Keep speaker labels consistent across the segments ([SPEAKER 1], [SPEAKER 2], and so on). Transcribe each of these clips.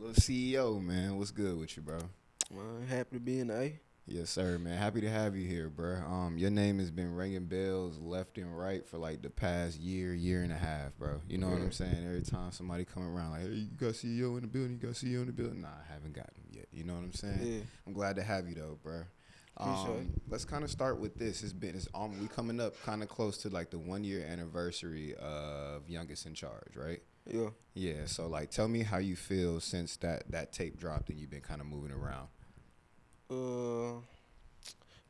[SPEAKER 1] Little CEO, man. What's good with you, bro?
[SPEAKER 2] Man, happy to be in the A.
[SPEAKER 1] Yes, sir, man. Happy to have you here, bro. Your name has been ringing bells left and right for like the past year and a half, bro. You know what I'm saying? Every time somebody come around, like, hey, you got CEO in the building, you got CEO in the building. Nah, I haven't got him yet. You know what I'm saying?
[SPEAKER 2] Yeah.
[SPEAKER 1] I'm glad to have you though, bro.
[SPEAKER 2] Appreciate it.
[SPEAKER 1] Let's kind of start with this. We coming up kind of close to like the 1 year anniversary of Youngest in Charge, right?
[SPEAKER 2] Yeah.
[SPEAKER 1] Yeah. So like, tell me how you feel since that tape dropped and you've been kind of moving around.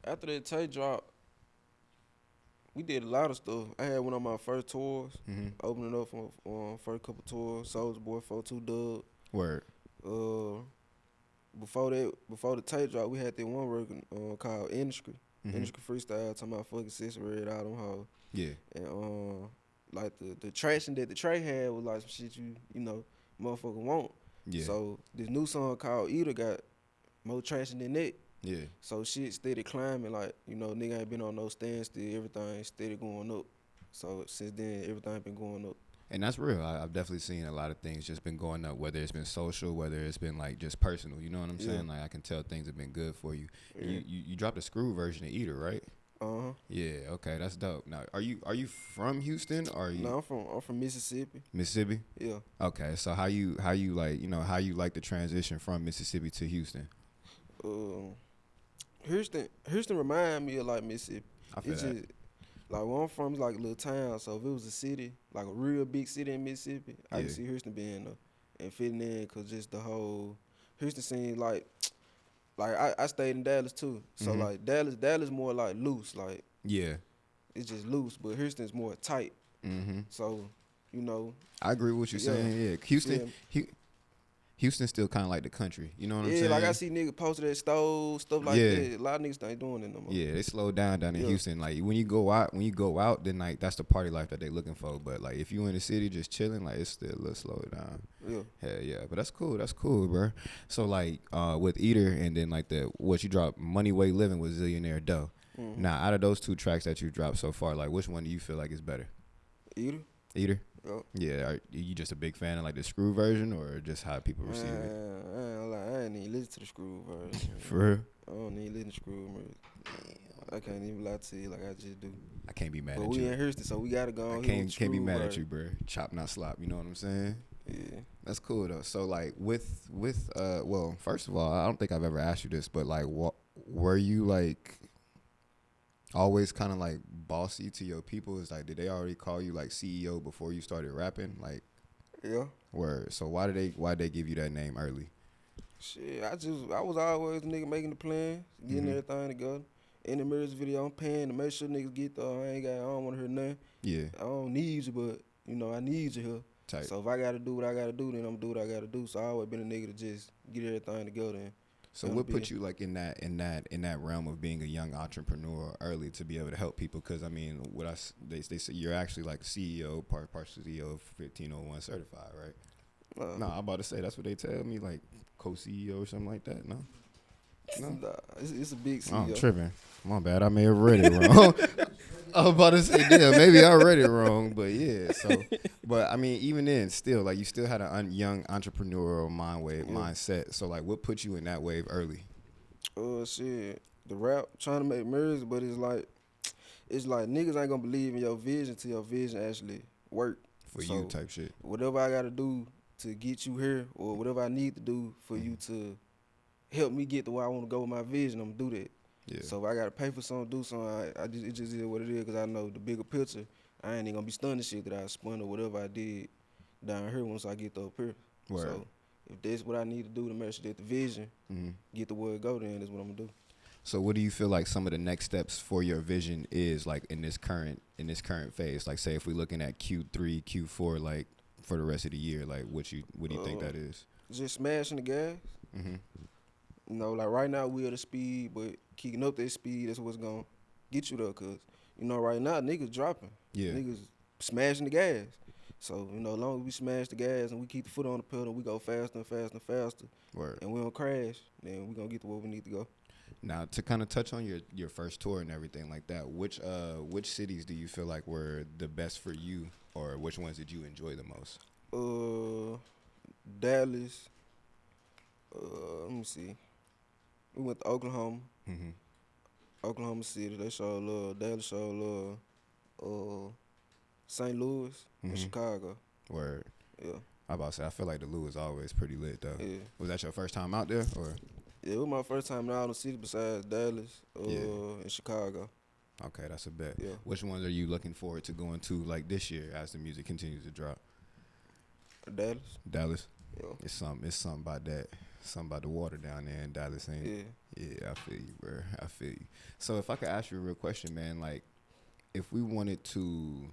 [SPEAKER 2] After that tape drop, we did a lot of stuff. I had one of my first tours, opening up for first couple tours. Soulja Boy 42 Dub.
[SPEAKER 1] Word.
[SPEAKER 2] Before the tape drop, we had that one working called Industry. Industry Freestyle, talking about fucking Six Red out them hoes.
[SPEAKER 1] Yeah.
[SPEAKER 2] And like the traction that the Trey had was like some shit you know motherfucker want.
[SPEAKER 1] Yeah.
[SPEAKER 2] So this new song called Eater got more traction than that.
[SPEAKER 1] Yeah.
[SPEAKER 2] So shit steady climbing, like, you know, nigga ain't been on no standstill, everything steady going up. So since then, everything been going up.
[SPEAKER 1] And that's real. I've definitely seen a lot of things just been going up, whether it's been social, whether it's been like just personal. You know what I'm saying? Like I can tell things have been good for you.
[SPEAKER 2] Yeah.
[SPEAKER 1] You dropped a screw version of Eater, right?
[SPEAKER 2] Uh-huh.
[SPEAKER 1] Yeah. Okay, that's dope. Now, are you from Houston or are you?
[SPEAKER 2] No, I'm from Mississippi.
[SPEAKER 1] Mississippi?
[SPEAKER 2] Yeah.
[SPEAKER 1] Okay, so how you like how you like the transition from Mississippi to Houston?
[SPEAKER 2] Houston remind me of like Mississippi.
[SPEAKER 1] I feel
[SPEAKER 2] It's
[SPEAKER 1] that.
[SPEAKER 2] just like where I'm from is like a little town. So if it was a city, like a real big city in Mississippi, I
[SPEAKER 1] Yeah.
[SPEAKER 2] can see Houston being and fitting in, cause just the whole Houston scene like I stayed in Dallas too. So like Dallas more like loose, like
[SPEAKER 1] Yeah.
[SPEAKER 2] it's just loose, but Houston's more tight. So, you know,
[SPEAKER 1] I agree with what you're
[SPEAKER 2] Yeah.
[SPEAKER 1] saying. Yeah, Houston's still kind of like the country. You know what I'm saying?
[SPEAKER 2] like I see niggas posted at stove, stuff like
[SPEAKER 1] Yeah.
[SPEAKER 2] that. A lot of niggas ain't doing it no more.
[SPEAKER 1] Yeah, they slowed down in
[SPEAKER 2] Yeah.
[SPEAKER 1] Houston. Like when you go out, then like that's the party life that they looking for. But like if you in the city just chilling, like it's still a little slowed down.
[SPEAKER 2] Yeah.
[SPEAKER 1] Hell yeah, but that's cool, bro. So like with Eater and then like what you dropped, Money Way Living with Zillionaire Doe. Now out of those two tracks that you dropped so far, like which one do you feel like is better?
[SPEAKER 2] Eater?
[SPEAKER 1] Eater.
[SPEAKER 2] Yeah.
[SPEAKER 1] Yeah, are you just a big fan of like the screw version or just how people receive it?
[SPEAKER 2] I ain't even listen to the screw version.
[SPEAKER 1] For real?
[SPEAKER 2] I don't even listen to screw version. I can't even lie to you like I just do.
[SPEAKER 1] I can't be mad
[SPEAKER 2] But
[SPEAKER 1] at
[SPEAKER 2] we
[SPEAKER 1] you.
[SPEAKER 2] in Houston, so we gotta go
[SPEAKER 1] I
[SPEAKER 2] on
[SPEAKER 1] can't be mad at you, bro. Chop not slop. You know what I'm saying?
[SPEAKER 2] Yeah.
[SPEAKER 1] That's cool though. So like with well, first of all, I don't think I've ever asked you this, but like, were you like always kind of like bossy to your people? Is like, did they already call you like CEO before you started rapping? Like,
[SPEAKER 2] Yeah.
[SPEAKER 1] word. So why did they give you that name early?
[SPEAKER 2] Shit, I was always the nigga making the plans, getting everything together. In the mirrors video, I'm paying to make sure niggas get there. I don't want to hear nothing.
[SPEAKER 1] Yeah,
[SPEAKER 2] I don't need you, but you know I need you here.
[SPEAKER 1] tight.
[SPEAKER 2] So if I gotta do what I gotta do, then I'm gonna do what I gotta do. So I always been a nigga to just get everything together. And
[SPEAKER 1] So what put you like in that realm of being a young entrepreneur early to be able to help people? Because I mean, they say you're actually like CEO, partial CEO of 1501 certified, right? No, I'm about to say that's what they tell me, like co-CEO or something like that. No,
[SPEAKER 2] Nah, it's a big CEO.
[SPEAKER 1] I'm tripping. My bad. I may have read it wrong. I was about to say, yeah, maybe I read it wrong, but yeah. So, but I mean, even then, still, like, you still had a young entrepreneurial mindset. So, like, what put you in that wave early?
[SPEAKER 2] Shit, the rap trying to make mirrors, but it's like niggas ain't gonna believe in your vision till your vision actually work
[SPEAKER 1] For you type shit.
[SPEAKER 2] Whatever I gotta do to get you here, or whatever I need to do for you to help me get to where I want to go with my vision, I'm gonna do that.
[SPEAKER 1] Yeah.
[SPEAKER 2] So if I gotta pay for something, do something, it just is what it is, because I know the bigger picture. I ain't even gonna be stunned the shit that I spun or whatever I did down here once I get up here.
[SPEAKER 1] Word.
[SPEAKER 2] So if that's what I need to do to make sure that the vision get to where it go, then that's what I'm gonna do.
[SPEAKER 1] So what do you feel like some of the next steps for your vision is, like in this current phase? Like, say if we're looking at Q3, Q4, like for the rest of the year, like what do you think that is?
[SPEAKER 2] Just smashing the gas. You know, like right now we at a speed, but keeping up that speed, that's what's gonna get you there. Cause you know right now niggas dropping, niggas smashing the gas. So you know, as long as we smash the gas and we keep the foot on the pedal, we go faster and faster and faster,
[SPEAKER 1] Word.
[SPEAKER 2] and we don't crash, then we gonna get to where we need to go.
[SPEAKER 1] Now, to kind of touch on your first tour and everything like that, which cities do you feel like were the best for you, or which ones did you enjoy the most?
[SPEAKER 2] Dallas, Let me see. We went to Oklahoma.
[SPEAKER 1] Mm-hmm.
[SPEAKER 2] Oklahoma City. They showed love. Dallas showed love. St. Louis and Chicago.
[SPEAKER 1] Word.
[SPEAKER 2] Yeah.
[SPEAKER 1] I about to say, I feel like the Lou is always pretty lit though.
[SPEAKER 2] Yeah.
[SPEAKER 1] Was that your first time out there, or?
[SPEAKER 2] Yeah, it was my first time out in the city besides Dallas and Chicago.
[SPEAKER 1] Okay, that's a bet.
[SPEAKER 2] Yeah.
[SPEAKER 1] Which ones are you looking forward to going to like this year as the music continues to drop?
[SPEAKER 2] Dallas.
[SPEAKER 1] Dallas.
[SPEAKER 2] Yeah.
[SPEAKER 1] It's something about that. Something about the water down there in Dallas, ain't it?
[SPEAKER 2] Yeah.
[SPEAKER 1] Yeah, I feel you, bro. I feel you. So if I could ask you a real question, man, like if we wanted to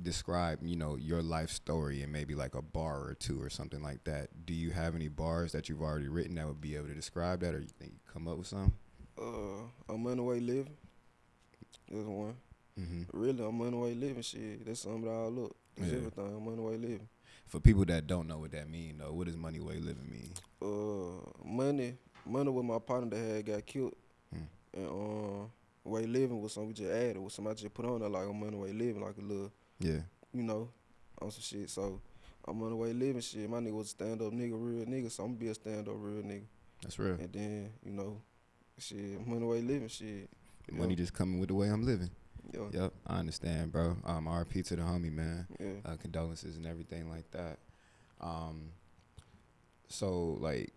[SPEAKER 1] describe, your life story in maybe like a bar or two or something like that, do you have any bars that you've already written that would be able to describe that, or you think you come up with some?
[SPEAKER 2] I'm on the way living. That's one. Really, I'm on the way living. Shit, that's something all up. That's everything. I'm on the way living.
[SPEAKER 1] For people that don't know what that mean, though, what does money way living mean?
[SPEAKER 2] Money with my partner that had got killed, and way living was something we just added, was something I just put on there like I'm on the way living, like a little, on some shit. So I'm on the way living shit. My nigga was a stand up nigga, real nigga, so I'm gonna be a stand up real nigga.
[SPEAKER 1] That's real.
[SPEAKER 2] And then shit, I'm on the way living shit.
[SPEAKER 1] Money just coming with the way I'm living.
[SPEAKER 2] Yeah.
[SPEAKER 1] Yep, I understand, bro. RP to the homie, man.
[SPEAKER 2] Yeah.
[SPEAKER 1] Condolences and everything like that. So, like,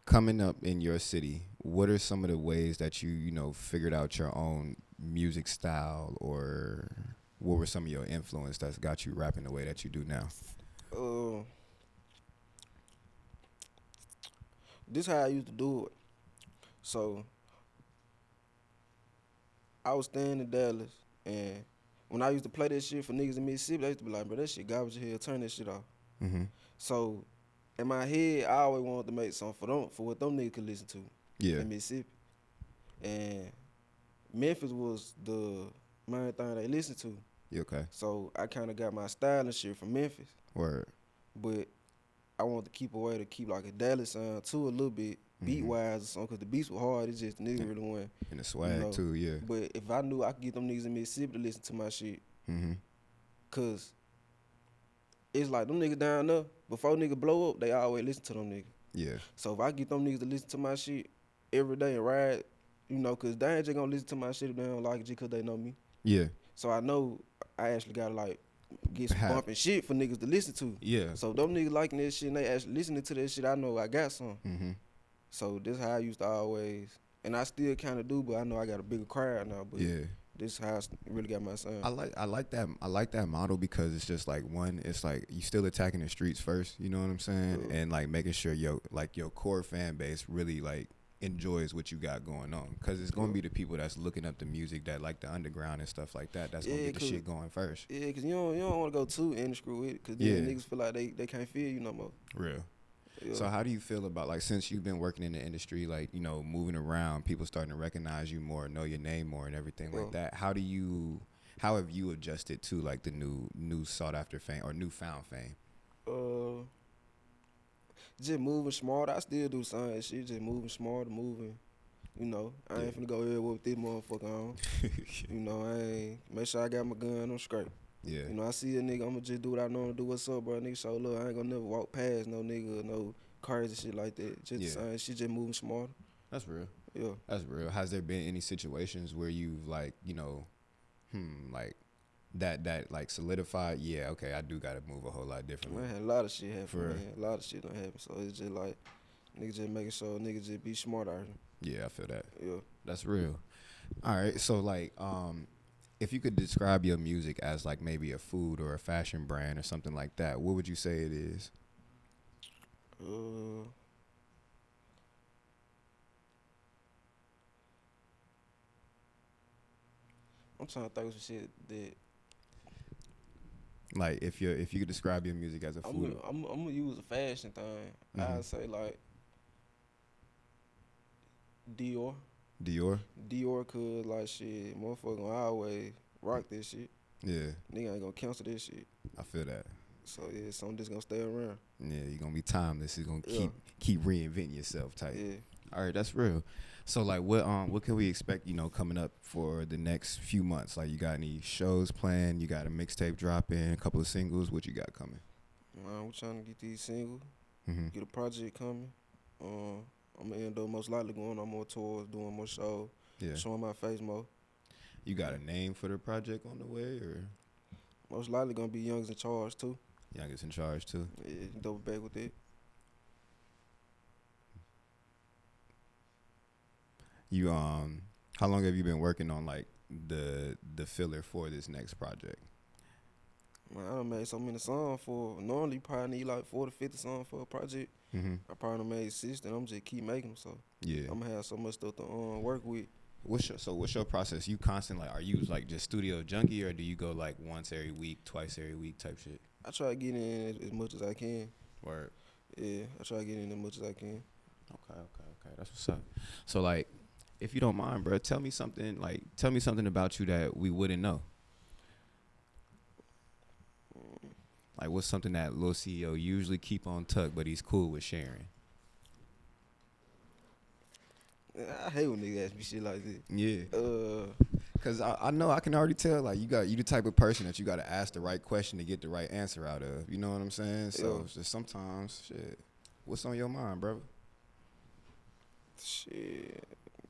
[SPEAKER 1] coming up in your city, what are some of the ways that you figured out your own music style, or what were some of your influence that's got you rapping the way that you do now?
[SPEAKER 2] This how I used to do it. So I was staying in Dallas, and when I used to play that shit for niggas in Mississippi, I used to be like, bro, that shit garbage here, turn that shit off. So in my head, I always wanted to make something for what them niggas could listen to in Mississippi. And Memphis was the main thing they listened to.
[SPEAKER 1] You okay?
[SPEAKER 2] So I kind of got my style and shit from Memphis.
[SPEAKER 1] Word.
[SPEAKER 2] But I wanted to keep a way to keep like a Dallas sound too, a little bit, beat-wise or something, because the beats were hard. It's just the niggas really went.
[SPEAKER 1] And the swag too, yeah.
[SPEAKER 2] But if I knew I could get them niggas in Mississippi to listen to my shit, because it's like them niggas down there, before niggas blow up, they always listen to them niggas.
[SPEAKER 1] Yeah.
[SPEAKER 2] So if I get them niggas to listen to my shit every day and ride, because they ain't just gonna listen to my shit if they don't like it just because they know me.
[SPEAKER 1] Yeah.
[SPEAKER 2] So I know I actually gotta like get some bumping shit for niggas to listen to.
[SPEAKER 1] Yeah.
[SPEAKER 2] So them niggas liking that shit and they actually listening to that shit, I know I got some. So this how I used to always, and I still kind of do, but I know I got a bigger crowd now. But this is how I really got my sound.
[SPEAKER 1] I like that model, because it's just like, one, it's like you still attacking the streets first, you know what I'm saying, and like making sure your core fan base really like enjoys what you got going on, because it's gonna be the people that's looking up the music that like the underground and stuff like that. That's gonna get the shit going first.
[SPEAKER 2] Yeah, because you don't want to go too industry with it, because then niggas feel like they can't feel you no more.
[SPEAKER 1] Real. So how do you feel about, like, since you've been working in the industry, like, moving around, people starting to recognize you more, know your name more and everything like that? How have you adjusted to like the new sought after fame or newfound fame?
[SPEAKER 2] Just moving smarter. I still do some shit, just moving smarter, moving. I ain't finna go here with this motherfucker on. I ain't make sure I got my gun on straight.
[SPEAKER 1] Yeah.
[SPEAKER 2] I see a nigga, I'ma just do what I know to do. What's up, bro? Nigga, show love. I ain't gonna never walk past no nigga, no cars and shit like that. Just the same shit, just moving smarter.
[SPEAKER 1] That's real.
[SPEAKER 2] Yeah.
[SPEAKER 1] That's real. Has there been any situations where you've like, like that like solidified? Yeah, okay, I do gotta move a whole lot differently.
[SPEAKER 2] Man, a lot of shit happen, man. A lot of shit done happen. So it's just like niggas just making sure niggas just be smart out here.
[SPEAKER 1] Yeah, I feel that.
[SPEAKER 2] Yeah.
[SPEAKER 1] That's real. All right, so like if you could describe your music as like maybe a food or a fashion brand or something like that, what would you say it is? I'm trying to think of some shit that. Like if you could describe your music as a food,
[SPEAKER 2] I'm gonna use a fashion thing. I'd say like Dior. Dior, cause like shit, motherfucker gonna always rock this shit.
[SPEAKER 1] Yeah.
[SPEAKER 2] Nigga ain't gonna cancel this shit.
[SPEAKER 1] I feel that.
[SPEAKER 2] So yeah, something that's gonna stay around.
[SPEAKER 1] Yeah, you're gonna be timeless. You're gonna keep reinventing yourself type.
[SPEAKER 2] Yeah.
[SPEAKER 1] All right, that's real. So like what can we expect, coming up for the next few months? Like, you got any shows planned? You got a mixtape dropping, a couple of singles, what you got coming?
[SPEAKER 2] We're trying to get these singles,
[SPEAKER 1] Mm-hmm.
[SPEAKER 2] get a project coming. I'm gonna end up most likely going on more tours, doing more shows, showing my face more.
[SPEAKER 1] You got a name for the project on the way, or?
[SPEAKER 2] Most likely gonna be Young's in Charge too.
[SPEAKER 1] Young's in Charge too.
[SPEAKER 2] Yeah, double back with it.
[SPEAKER 1] You how long have you been working on like the filler for this next project?
[SPEAKER 2] Man, I done made so many songs for. Normally, you probably need like 40, 50 songs for a project. I probably done made 60, and I'm just keep making them. So
[SPEAKER 1] yeah,
[SPEAKER 2] I'm gonna have so much stuff to work with.
[SPEAKER 1] What's your process? You constant like, are you like just studio junkie, or do you go like once every week, twice every week type shit?
[SPEAKER 2] I try to get in as much as I can.
[SPEAKER 1] Word.
[SPEAKER 2] Yeah, I try to get in as much as I can.
[SPEAKER 1] Okay. That's what's up. So like, if you don't mind, bro, tell me something about you that we wouldn't know. Like, what's something that Lil CEO usually keep on tuck, but he's cool with sharing?
[SPEAKER 2] I hate when niggas ask me shit like that.
[SPEAKER 1] Yeah. Cause I know I can already tell, like, you the type of person that you gotta ask the right question to get the right answer out of. You know what I'm saying? So it's just sometimes, shit. What's on your mind, brother?
[SPEAKER 2] Shit.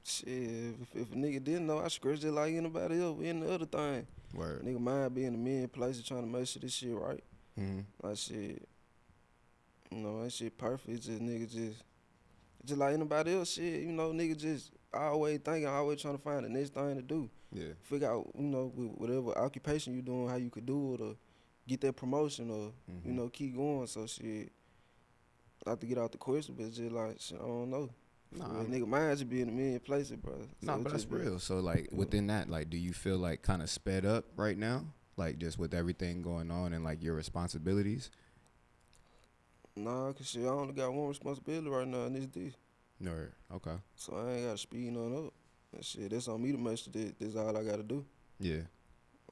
[SPEAKER 2] If a nigga didn't know, I scratch it like anybody else. Any other thing.
[SPEAKER 1] Word.
[SPEAKER 2] Nigga mind being in a million places trying to make sure this shit right. Like shit. You know, that shit perfect. It's just nigga just like anybody else shit. You know, nigga just always thinking, always trying to find the next thing to do.
[SPEAKER 1] Yeah.
[SPEAKER 2] Figure out, you know, whatever occupation you doing, how you could do it, or get that promotion, or you know, keep going. So shit, not to get out the question, but it's just like shit, I don't know. Nah, nigga, mine just be in a million places, bro.
[SPEAKER 1] Nah, but that's real. So like within that, like, do you feel like kind of sped up right now, like just with everything going on and like your responsibilities?
[SPEAKER 2] Nah, cause shit, I only got one responsibility right now, and it's this.
[SPEAKER 1] No, okay.
[SPEAKER 2] So I ain't got to speed none up. And shit, that's on me to make sure that that's all I gotta do.
[SPEAKER 1] Yeah.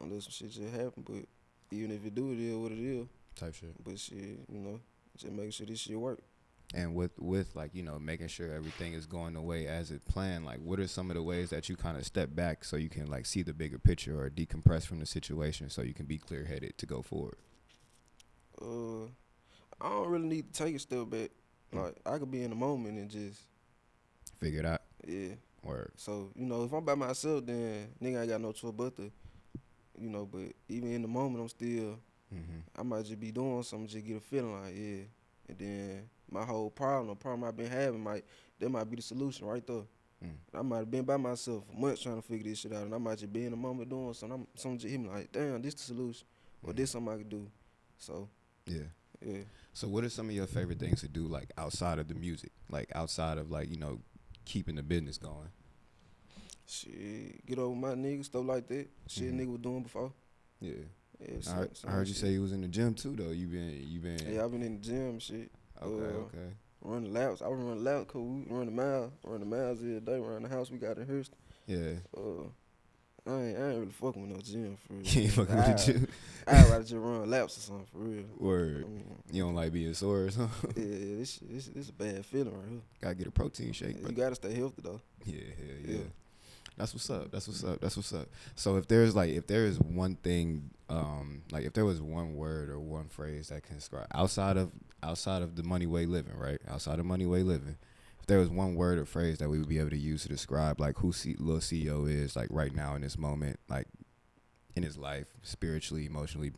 [SPEAKER 2] Unless some shit just happen, but even if it do, it is what it is.
[SPEAKER 1] Type shit.
[SPEAKER 2] But shit, you know, just making sure this shit work.
[SPEAKER 1] And with like, you know, making sure everything is going the way as it planned, like what are some of the ways that you kind of step back so you can like see the bigger picture or decompress from the situation so you can be clear headed to go forward?
[SPEAKER 2] I don't really need to take a step back. Like I could be in the moment and just
[SPEAKER 1] figure it out.
[SPEAKER 2] Yeah.
[SPEAKER 1] Word.
[SPEAKER 2] So, you know, if I'm by myself, then nigga ain't got no choice but to, you know, but even in the moment, I'm still, I might just be doing something, just get a feeling like, yeah. And then my whole problem I've been having, that might be the solution right there. I might have been by myself for months trying to figure this shit out, and I might just be in the moment doing something. Someone just hit me like, damn, this the solution, or this something I could do. So, yeah.
[SPEAKER 1] So what are some of your favorite things to do, like outside of the music, like outside of like, you know, keeping the business going?
[SPEAKER 2] Shit, get over my niggas, stuff like that. Shit nigga was doing before.
[SPEAKER 1] Yeah.
[SPEAKER 2] Yeah.
[SPEAKER 1] I heard you say you was in the gym too, though. You been.
[SPEAKER 2] Yeah, I've been in the gym, shit.
[SPEAKER 1] Okay.
[SPEAKER 2] Running laps. I was running laps, cause we run the miles every day around the house we got in Houston.
[SPEAKER 1] Yeah.
[SPEAKER 2] I ain't really fucking with no gym for real.
[SPEAKER 1] You ain't fucking with the gym?
[SPEAKER 2] I'd rather just run laps or something for real.
[SPEAKER 1] Word. You don't like being sore or something?
[SPEAKER 2] Yeah, this a bad feeling right here.
[SPEAKER 1] Gotta get a protein shake.
[SPEAKER 2] You gotta stay healthy though.
[SPEAKER 1] Yeah. That's what's up. So if there is one thing, like if there was one word or one phrase that can describe outside of the money way living, right? Outside of money way living. If there was one word or phrase that we would be able to use to describe like who Lil CEO is like right now in this moment, like in his life, spiritually, emotionally,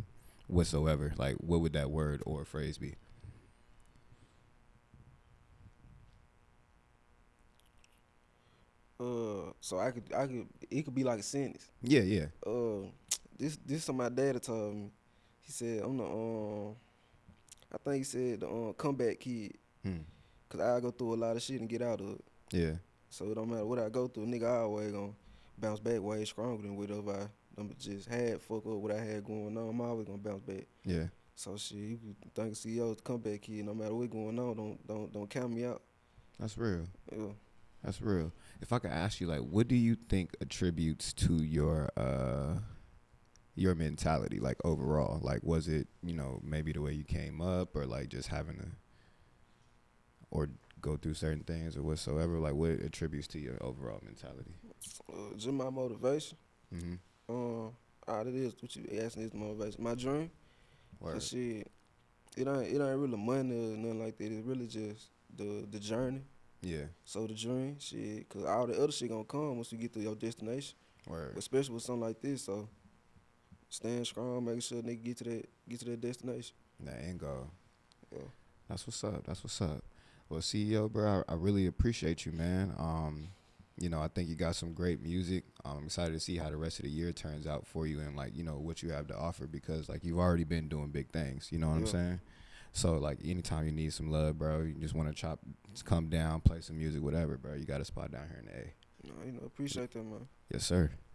[SPEAKER 1] whatsoever, like what would that word or phrase be?
[SPEAKER 2] So I could it could be like a sentence.
[SPEAKER 1] Yeah.
[SPEAKER 2] This something my daddy told me. He said I'm the I think he said the comeback kid. Cause I go through a lot of shit and get out of it.
[SPEAKER 1] Yeah.
[SPEAKER 2] So it don't matter what I go through, nigga, I always gonna bounce back way stronger than whatever I just had fuck up what I had going on. I'm always gonna bounce back.
[SPEAKER 1] Yeah.
[SPEAKER 2] So shit, you could think CEO is the comeback kid. No matter what going on, don't count me out.
[SPEAKER 1] That's real.
[SPEAKER 2] Yeah.
[SPEAKER 1] That's real. If I could ask you, like, what do you think attributes to your mentality, like overall? Like, was it, you know, maybe the way you came up, or like just having to, or go through certain things, or whatsoever? Like, what attributes to your overall mentality?
[SPEAKER 2] Just my motivation.
[SPEAKER 1] Mm-hmm.
[SPEAKER 2] All it is, what you asking is the motivation. My dream.
[SPEAKER 1] Word.
[SPEAKER 2] Shit, it ain't really money or nothing like that. It's really just the journey.
[SPEAKER 1] Yeah.
[SPEAKER 2] So the dream, shit, cause all the other shit gonna come once you get to your destination.
[SPEAKER 1] Word.
[SPEAKER 2] Especially with something like this, so stand strong, make sure they get to that destination.
[SPEAKER 1] That end goal.
[SPEAKER 2] Yeah.
[SPEAKER 1] That's what's up. That's what's up. Well, CEO, bro, I really appreciate you, man. You know, I think you got some great music. I'm excited to see how the rest of the year turns out for you and, like, you know, what you have to offer because, like, you've already been doing big things. You know what I'm saying? So, like, anytime you need some love, bro, you just want to come down, play some music, whatever, bro, you got a spot down here in the A.
[SPEAKER 2] No, appreciate that, man.
[SPEAKER 1] Yes, sir.